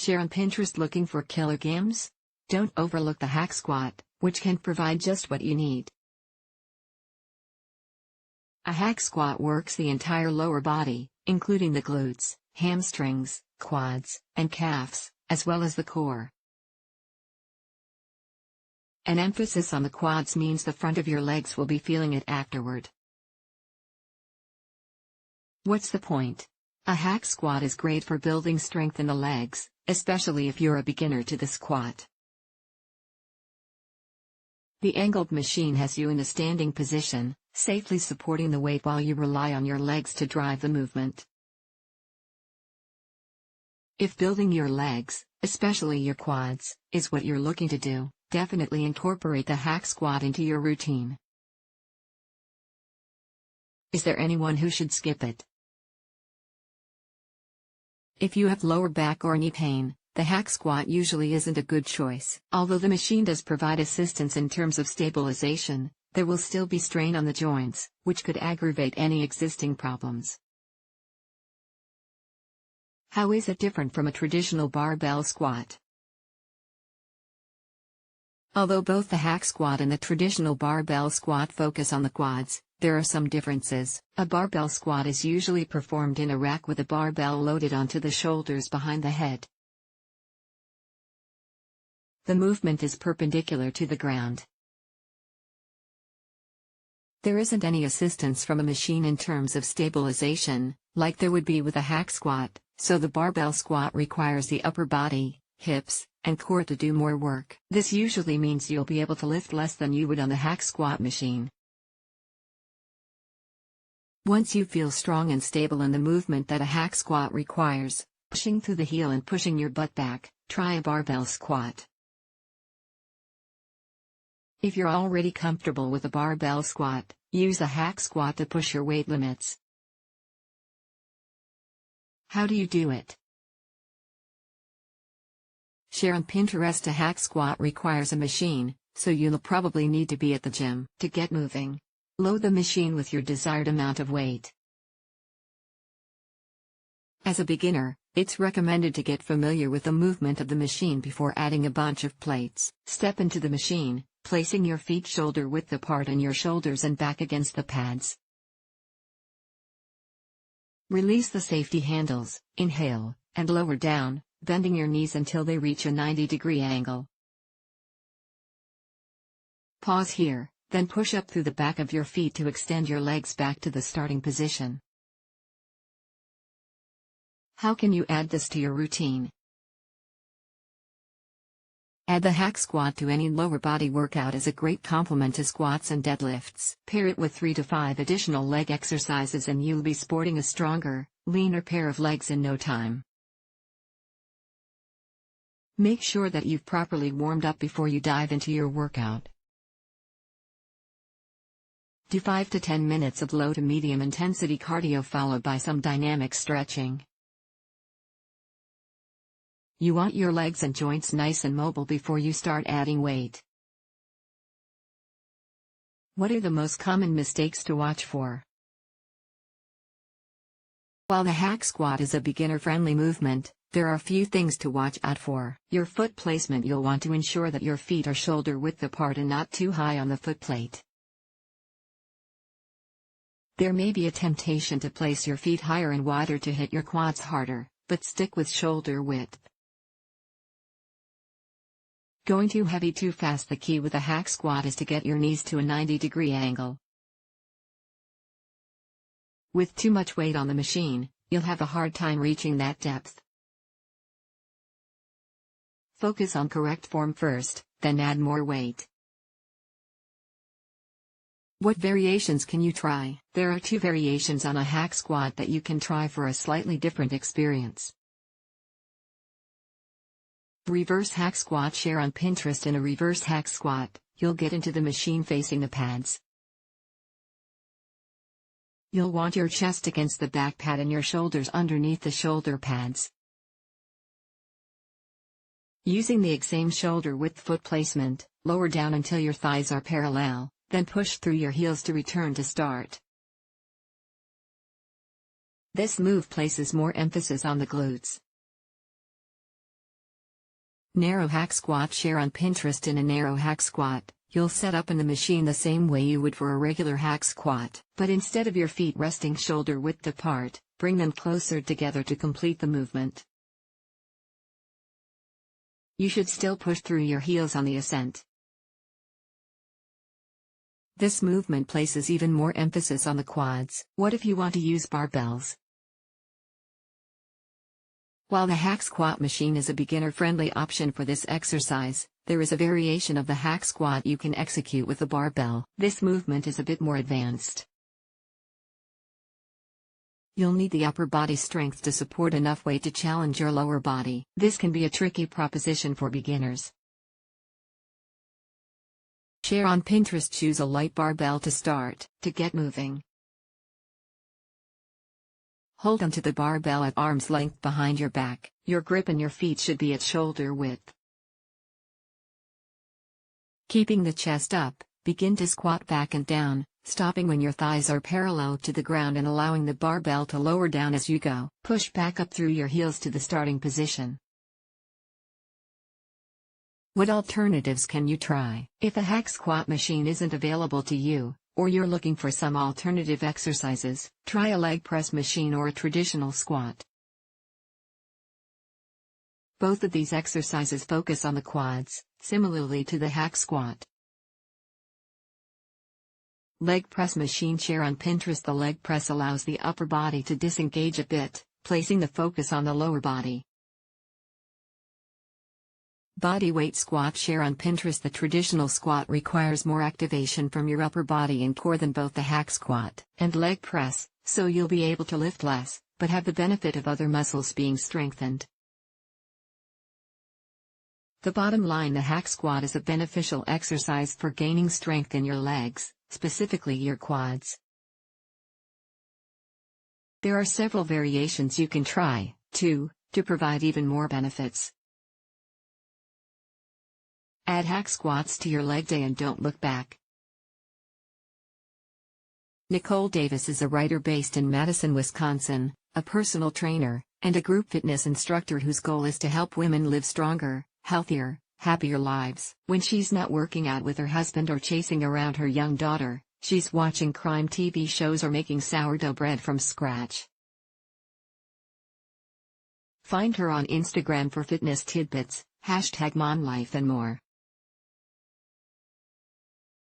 Share on Pinterest looking for killer games? Don't overlook the hack squat, which can provide just what you need. A hack squat works the entire lower body, including the glutes, hamstrings, quads, and calves, as well as the core. An emphasis on the quads means the front of your legs will be feeling it afterward. What's the point? A hack squat is great for building strength in the legs, especially if you're a beginner to the squat. The angled machine has you in a standing position, safely supporting the weight while you rely on your legs to drive the movement. If building your legs, especially your quads, is what you're looking to do, definitely incorporate the hack squat into your routine. Is there anyone who should skip it? If you have lower back or knee pain, the hack squat usually isn't a good choice. Although the machine does provide assistance in terms of stabilization, there will still be strain on the joints, which could aggravate any existing problems. How is it different from a traditional barbell squat? Although both the hack squat and the traditional barbell squat focus on the quads, there are some differences. A barbell squat is usually performed in a rack with a barbell loaded onto the shoulders behind the head. The movement is perpendicular to the ground. There isn't any assistance from a machine in terms of stabilization, like there would be with a hack squat, so the barbell squat requires the upper body, hips, and core to do more work. This usually means you'll be able to lift less than you would on the hack squat machine. Once you feel strong and stable in the movement that a hack squat requires, pushing through the heel and pushing your butt back, try a barbell squat. If you're already comfortable with a barbell squat, use a hack squat to push your weight limits. How do you do it? Share on Pinterest. A hack squat requires a machine, so you'll probably need to be at the gym to get moving. Load the machine with your desired amount of weight. As a beginner, it's recommended to get familiar with the movement of the machine before adding a bunch of plates. Step into the machine, placing your feet shoulder width apart and your shoulders and back against the pads. Release the safety handles, inhale, and lower down, bending your knees until they reach a 90-degree angle. Pause here, then push up through the back of your feet to extend your legs back to the starting position. How can you add this to your routine? Add the hack squat to any lower body workout as a great complement to squats and deadlifts. Pair it with 3 to 5 additional leg exercises and you'll be sporting a stronger, leaner pair of legs in no time. Make sure that you've properly warmed up before you dive into your workout. Do 5 to 10 minutes of low to medium intensity cardio followed by some dynamic stretching. You want your legs and joints nice and mobile before you start adding weight. What are the most common mistakes to watch for? While the hack squat is a beginner-friendly movement, there are a few things to watch out for. Your foot placement. You'll want to ensure that your feet are shoulder width apart and not too high on the foot plate. There may be a temptation to place your feet higher and wider to hit your quads harder, but stick with shoulder width. Going too heavy too fast. The key with a hack squat is to get your knees to a 90-degree angle. With too much weight on the machine, you'll have a hard time reaching that depth. Focus on correct form first, then add more weight. What variations can you try? There are 2 variations on a hack squat that you can try for a slightly different experience. Reverse hack squat. Share on Pinterest. In a reverse hack squat, you'll get into the machine facing the pads. You'll want your chest against the back pad and your shoulders underneath the shoulder pads. Using the same shoulder width foot placement, lower down until your thighs are parallel, then push through your heels to return to start. This move places more emphasis on the glutes. Narrow hack squat. Share on Pinterest. In a narrow hack squat, you'll set up in the machine the same way you would for a regular hack squat, but instead of your feet resting shoulder width apart, bring them closer together to complete the movement. You should still push through your heels on the ascent. This movement places even more emphasis on the quads. What if you want to use barbells? While the hack squat machine is a beginner-friendly option for this exercise, there is a variation of the hack squat you can execute with the barbell. This movement is a bit more advanced. You'll need the upper body strength to support enough weight to challenge your lower body. This can be a tricky proposition for beginners. Share on Pinterest. Choose a light barbell to start. To get moving, hold onto the barbell at arm's length behind your back. Your grip and your feet should be at shoulder width. Keeping the chest up, begin to squat back and down, stopping when your thighs are parallel to the ground and allowing the barbell to lower down as you go. Push back up through your heels to the starting position. What alternatives can you try? If a hack squat machine isn't available to you, or you're looking for some alternative exercises, try a leg press machine or a traditional squat. Both of these exercises focus on the quads, similarly to the hack squat. Leg press machine. Share on Pinterest. The leg press allows the upper body to disengage a bit, placing the focus on the lower body. Body weight squat. Share on Pinterest. The traditional squat requires more activation from your upper body and core than both the hack squat and leg press, so you'll be able to lift less, but have the benefit of other muscles being strengthened. The bottom line: the hack squat is a beneficial exercise for gaining strength in your legs, specifically your quads. There are several variations you can try, too, to provide even more benefits. Add hack squats to your leg day and don't look back. Nicole Davis is a writer based in Madison, Wisconsin, a personal trainer, and a group fitness instructor whose goal is to help women live stronger, healthier, happier lives. When she's not working out with her husband or chasing around her young daughter, she's watching crime TV shows or making sourdough bread from scratch. Find her on Instagram for fitness tidbits, #MomLife and more.